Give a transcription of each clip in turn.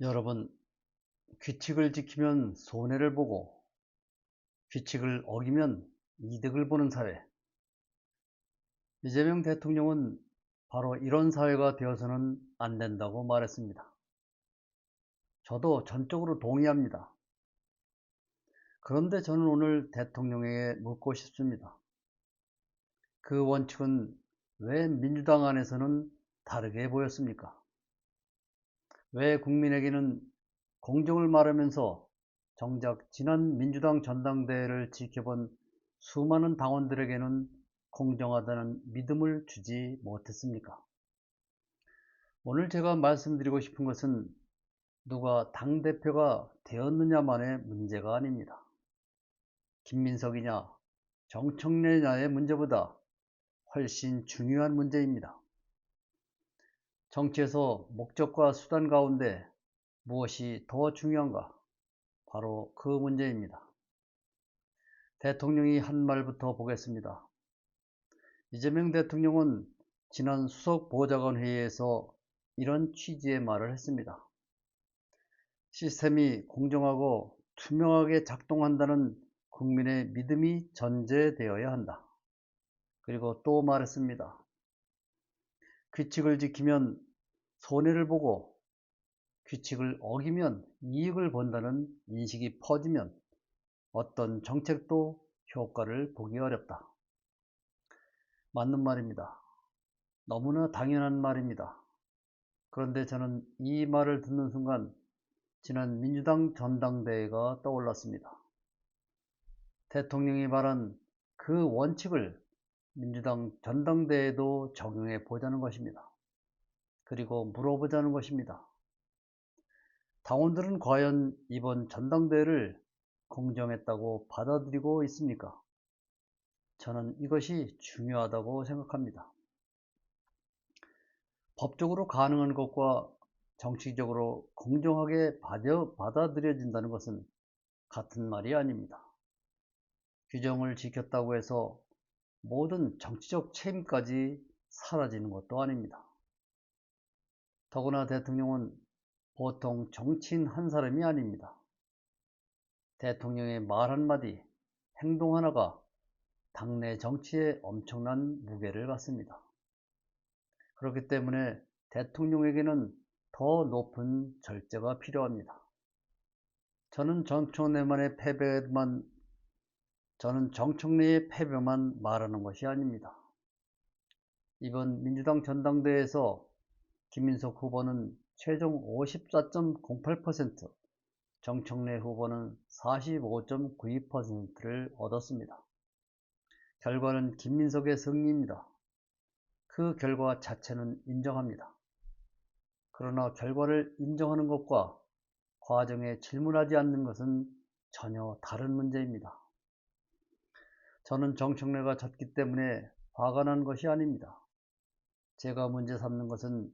여러분, 규칙을 지키면 손해를 보고 규칙을 어기면 이득을 보는 사회. 이재명 대통령은 바로 이런 사회가 되어서는 안 된다고 말했습니다. 저도 전적으로 동의합니다. 그런데 저는 오늘 대통령에게 묻고 싶습니다. 그 원칙은 왜 민주당 안에서는 다르게 보였습니까? 왜 국민에게는 공정을 말하면서 정작 지난 민주당 전당대회를 지켜본 수많은 당원들에게는 공정하다는 믿음을 주지 못했습니까? 오늘 제가 말씀드리고 싶은 것은 누가 당대표가 되었느냐만의 문제가 아닙니다. 김민석이냐, 정청래냐의 문제보다 훨씬 중요한 문제입니다. 정치에서 목적과 수단 가운데 무엇이 더 중요한가? 바로 그 문제입니다. 대통령이 한 말부터 보겠습니다. 이재명 대통령은 지난 수석 보좌관 회의에서 이런 취지의 말을 했습니다. 시스템이 공정하고 투명하게 작동한다는 국민의 믿음이 전제되어야 한다. 그리고 또 말했습니다. 규칙을 지키면 손해를 보고 규칙을 어기면 이익을 본다는 인식이 퍼지면 어떤 정책도 효과를 보기 어렵다. 맞는 말입니다. 너무나 당연한 말입니다. 그런데 저는 이 말을 듣는 순간 지난 민주당 전당대회가 떠올랐습니다. 대통령이 말한 그 원칙을 민주당 전당대회에도 적용해 보자는 것입니다. 그리고 물어보자는 것입니다. 당원들은 과연 이번 전당대회를 공정했다고 받아들이고 있습니까? 저는 이것이 중요하다고 생각합니다. 법적으로 가능한 것과 정치적으로 공정하게 받아들여진다는 것은 같은 말이 아닙니다. 규정을 지켰다고 해서 모든 정치적 책임까지 사라지는 것도 아닙니다. 더구나 대통령은 보통 정치인 한 사람이 아닙니다. 대통령의 말 한마디, 행동 하나가 당내 정치에 엄청난 무게를 갖습니다. 그렇기 때문에 대통령에게는 더 높은 절제가 필요합니다. 저는 정청래의 패배만 말하는 것이 아닙니다. 이번 민주당 전당대회에서 김민석 후보는 최종 54.08%, 정청래 후보는 45.92%를 얻었습니다. 결과는 김민석의 승리입니다. 그 결과 자체는 인정합니다. 그러나 결과를 인정하는 것과 과정에 질문하지 않는 것은 전혀 다른 문제입니다. 저는 정청래가 졌기 때문에 화가 난 것이 아닙니다. 제가 문제 삼는 것은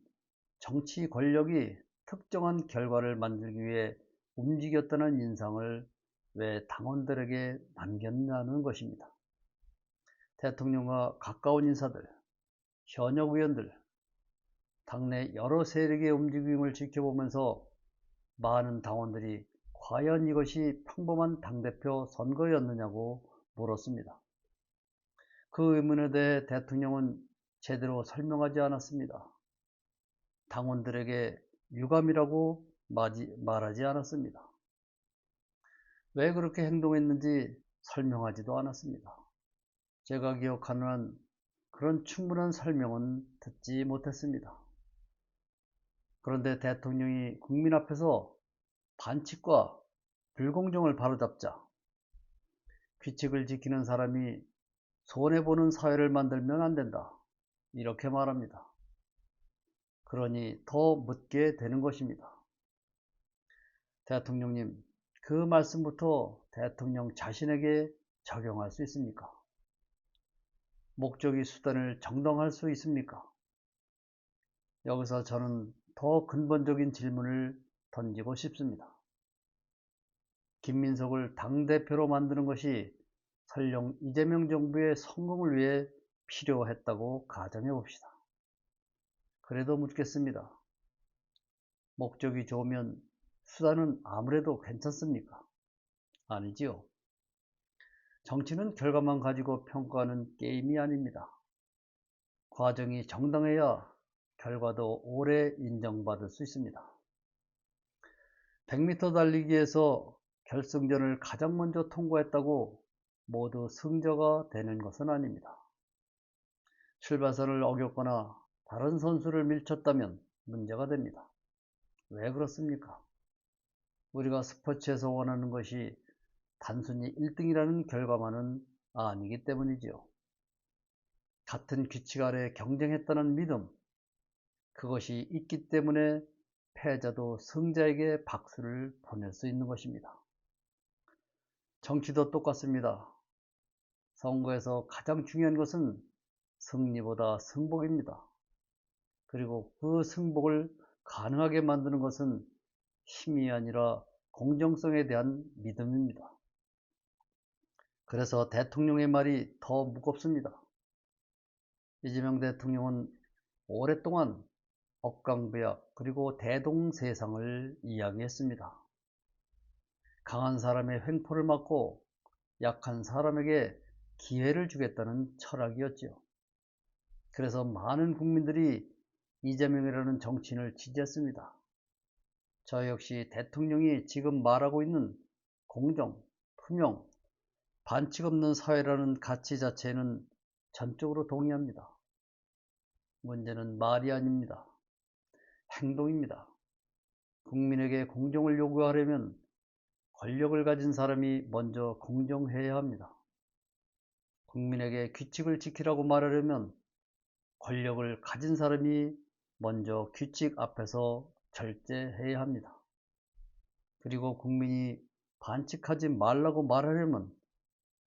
정치 권력이 특정한 결과를 만들기 위해 움직였다는 인상을 왜 당원들에게 남겼냐는 것입니다. 대통령과 가까운 인사들, 현역 의원들, 당내 여러 세력의 움직임을 지켜보면서 많은 당원들이 과연 이것이 평범한 당대표 선거였느냐고 물었습니다. 그 의문에 대해 대통령은 제대로 설명하지 않았습니다. 당원들에게 유감이라고 말하지 않았습니다. 왜 그렇게 행동했는지 설명하지도 않았습니다. 제가 기억하는 한 그런 충분한 설명은 듣지 못했습니다. 그런데 대통령이 국민 앞에서 반칙과 불공정을 바로잡자 규칙을 지키는 사람이 손해보는 사회를 만들면 안 된다. 이렇게 말합니다. 그러니 더 묻게 되는 것입니다. 대통령님, 그 말씀부터 대통령 자신에게 적용할 수 있습니까? 목적이 수단을 정당할 수 있습니까? 여기서 저는 더 근본적인 질문을 던지고 싶습니다. 김민석을 당대표로 만드는 것이 설령 이재명 정부의 성공을 위해 필요했다고 가정해 봅시다. 그래도 묻겠습니다. 목적이 좋으면 수단은 아무래도 괜찮습니까? 아니지요. 정치는 결과만 가지고 평가하는 게임이 아닙니다. 과정이 정당해야 결과도 오래 인정받을 수 있습니다. 100m 달리기에서 결승전을 가장 먼저 통과했다고 모두 승자가 되는 것은 아닙니다. 출발선을 어겼거나 다른 선수를 밀쳤다면 문제가 됩니다. 왜 그렇습니까? 우리가 스포츠에서 원하는 것이 단순히 1등이라는 결과만은 아니기 때문이지요. 같은 규칙 아래 경쟁했다는 믿음, 그것이 있기 때문에 패자도 승자에게 박수를 보낼 수 있는 것입니다. 정치도 똑같습니다. 선거에서 가장 중요한 것은 승리보다 승복입니다. 그리고 그 승복을 가능하게 만드는 것은 힘이 아니라 공정성에 대한 믿음입니다. 그래서 대통령의 말이 더 무겁습니다. 이재명 대통령은 오랫동안 억강배약 그리고 대동세상을 이야기했습니다. 강한 사람의 횡포를 막고 약한 사람에게 기회를 주겠다는 철학이었지요. 그래서 많은 국민들이 이재명이라는 정치인을 지지했습니다. 저 역시 대통령이 지금 말하고 있는 공정, 투명, 반칙 없는 사회라는 가치 자체에는 전적으로 동의합니다. 문제는 말이 아닙니다. 행동입니다. 국민에게 공정을 요구하려면 권력을 가진 사람이 먼저 공정해야 합니다. 국민에게 규칙을 지키라고 말하려면 권력을 가진 사람이 먼저 규칙 앞에서 절제해야 합니다. 그리고 국민이 반칙하지 말라고 말하려면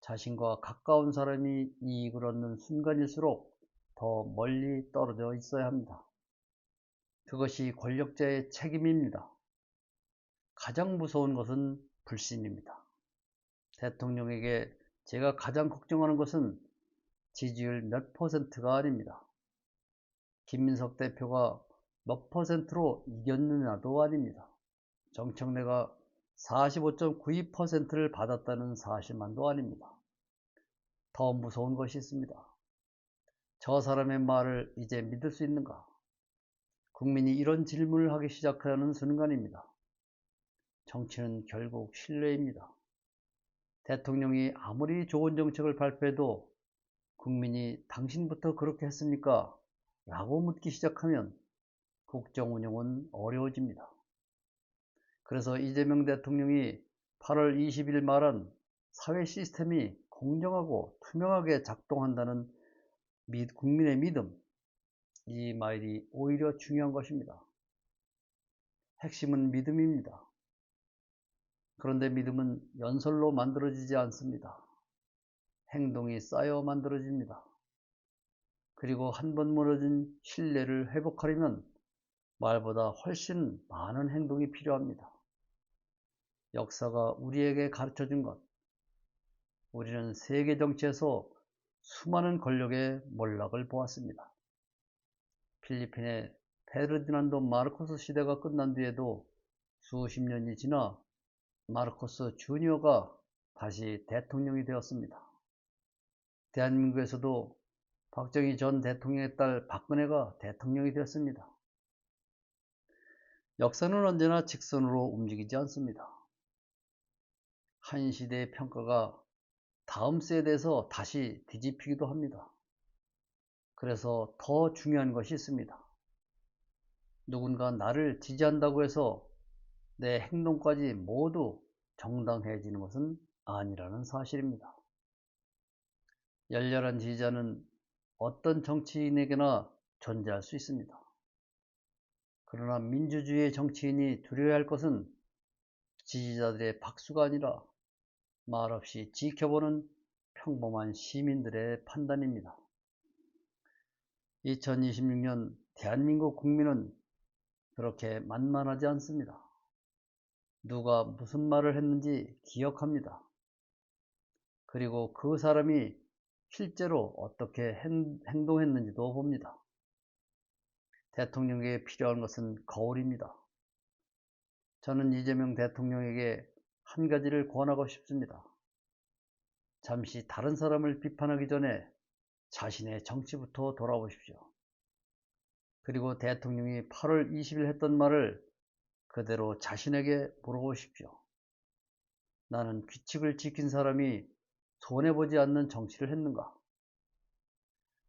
자신과 가까운 사람이 이익을 얻는 순간일수록 더 멀리 떨어져 있어야 합니다. 그것이 권력자의 책임입니다. 가장 무서운 것은 불신입니다. 대통령에게 제가 가장 걱정하는 것은 지지율 몇 %가 아닙니다. 김민석 대표가 몇 %로 이겼느냐도 아닙니다. 정청래가 45.92%를 받았다는 사실만도 아닙니다. 더 무서운 것이 있습니다. 저 사람의 말을 이제 믿을 수 있는가? 국민이 이런 질문을 하기 시작하는 순간입니다. 정치는 결국 신뢰입니다. 대통령이 아무리 좋은 정책을 발표해도 국민이 당신부터 그렇게 했습니까? 라고 묻기 시작하면 국정 운영은 어려워집니다. 그래서 이재명 대통령이 8월 20일 말한 사회 시스템이 공정하고 투명하게 작동한다는 국민의 믿음, 이 말이 오히려 중요한 것입니다. 핵심은 믿음입니다. 그런데 믿음은 연설로 만들어지지 않습니다. 행동이 쌓여 만들어집니다. 그리고 한 번 무너진 신뢰를 회복하려면 말보다 훨씬 많은 행동이 필요합니다. 역사가 우리에게 가르쳐준 것, 우리는 세계 정치에서 수많은 권력의 몰락을 보았습니다. 필리핀의 페르디난도 마르코스 시대가 끝난 뒤에도 수십 년이 지나 마르코스 주니어가 다시 대통령이 되었습니다. 대한민국에서도 박정희 전 대통령의 딸 박근혜가 대통령이 되었습니다. 역사는 언제나 직선으로 움직이지 않습니다. 한 시대의 평가가 다음 세대에서 다시 뒤집히기도 합니다. 그래서 더 중요한 것이 있습니다. 누군가 나를 지지한다고 해서 내 행동까지 모두 정당해지는 것은 아니라는 사실입니다. 열렬한 지지자는 어떤 정치인에게나 존재할 수 있습니다. 그러나 민주주의의 정치인이 두려워할 것은 지지자들의 박수가 아니라 말없이 지켜보는 평범한 시민들의 판단입니다. 2026년 대한민국 국민은 그렇게 만만하지 않습니다. 누가 무슨 말을 했는지 기억합니다. 그리고 그 사람이 실제로 어떻게 행동했는지도 봅니다. 대통령에게 필요한 것은 거울입니다. 저는 이재명 대통령에게 한 가지를 권하고 싶습니다. 잠시 다른 사람을 비판하기 전에 자신의 정치부터 돌아보십시오. 그리고 대통령이 8월 20일 했던 말을 그대로 자신에게 물어보십시오. 나는 규칙을 지킨 사람이 손해보지 않는 정치를 했는가?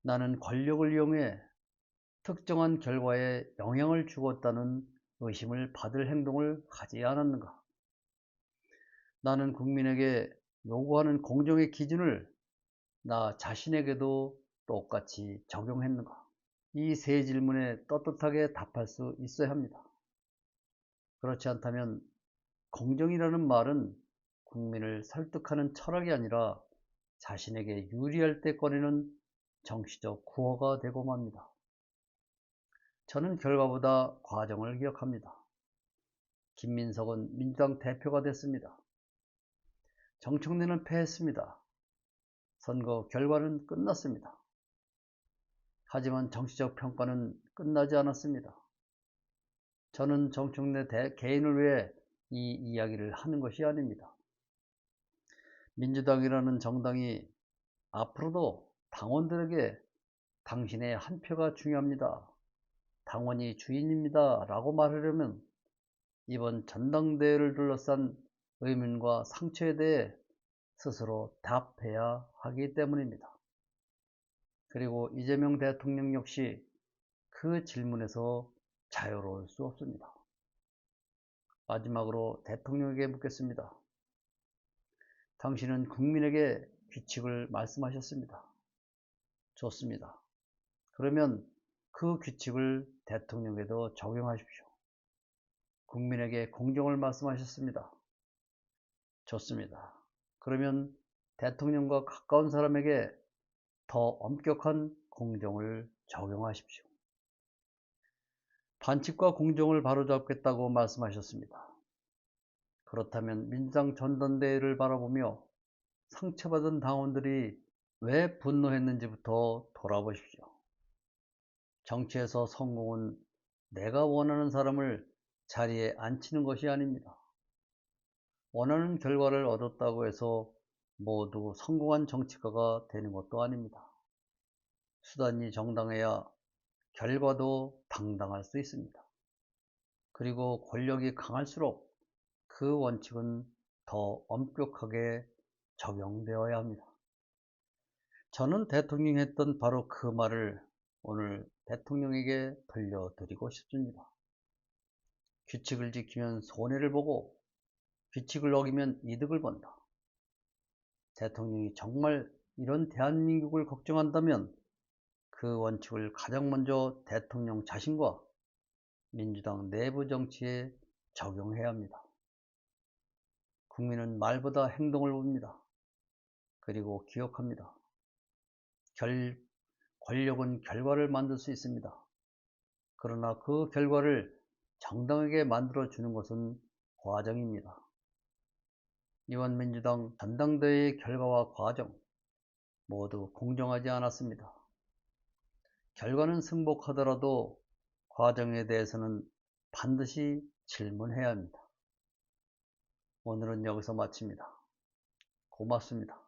나는 권력을 이용해 특정한 결과에 영향을 주었다는 의심을 받을 행동을 하지 않았는가? 나는 국민에게 요구하는 공정의 기준을 나 자신에게도 똑같이 적용했는가? 이 세 질문에 떳떳하게 답할 수 있어야 합니다. 그렇지 않다면 공정이라는 말은 국민을 설득하는 철학이 아니라 자신에게 유리할 때 꺼내는 정치적 구호가 되고 맙니다. 저는 결과보다 과정을 기억합니다. 김민석은 민주당 대표가 됐습니다. 정청래는 패했습니다. 선거 결과는 끝났습니다. 하지만 정치적 평가는 끝나지 않았습니다. 저는 정청래 개인을 위해 이 이야기를 하는 것이 아닙니다. 민주당이라는 정당이 앞으로도 당원들에게 당신의 한 표가 중요합니다. 당원이 주인입니다. 라고 말하려면 이번 전당대회를 둘러싼 의문과 상처에 대해 스스로 답해야 하기 때문입니다. 그리고 이재명 대통령 역시 그 질문에서 자유로울 수 없습니다. 마지막으로 대통령에게 묻겠습니다. 당신은 국민에게 규칙을 말씀하셨습니다. 좋습니다. 그러면 그 규칙을 대통령에도 적용하십시오. 국민에게 공정을 말씀하셨습니다. 좋습니다. 그러면 대통령과 가까운 사람에게 더 엄격한 공정을 적용하십시오. 반칙과 공정을 바로잡겠다고 말씀하셨습니다. 그렇다면 민주당 전당대회를 바라보며 상처받은 당원들이 왜 분노했는지부터 돌아보십시오. 정치에서 성공은 내가 원하는 사람을 자리에 앉히는 것이 아닙니다. 원하는 결과를 얻었다고 해서 모두 성공한 정치가가 되는 것도 아닙니다. 수단이 정당해야 결과도 당당할 수 있습니다. 그리고 권력이 강할수록 그 원칙은 더 엄격하게 적용되어야 합니다. 저는 대통령이 했던 바로 그 말을 오늘 대통령에게 들려드리고 싶습니다. 규칙을 지키면 손해를 보고 규칙을 어기면 이득을 본다. 대통령이 정말 이런 대한민국을 걱정한다면 그 원칙을 가장 먼저 대통령 자신과 민주당 내부 정치에 적용해야 합니다. 국민은 말보다 행동을 봅니다. 그리고 기억합니다. 권력은 결과를 만들 수 있습니다. 그러나 그 결과를 정당하게 만들어주는 것은 과정입니다. 이번 민주당 전당대회의 결과와 과정 모두 공정하지 않았습니다. 결과는 승복하더라도 과정에 대해서는 반드시 질문해야 합니다. 오늘은 여기서 마칩니다. 고맙습니다.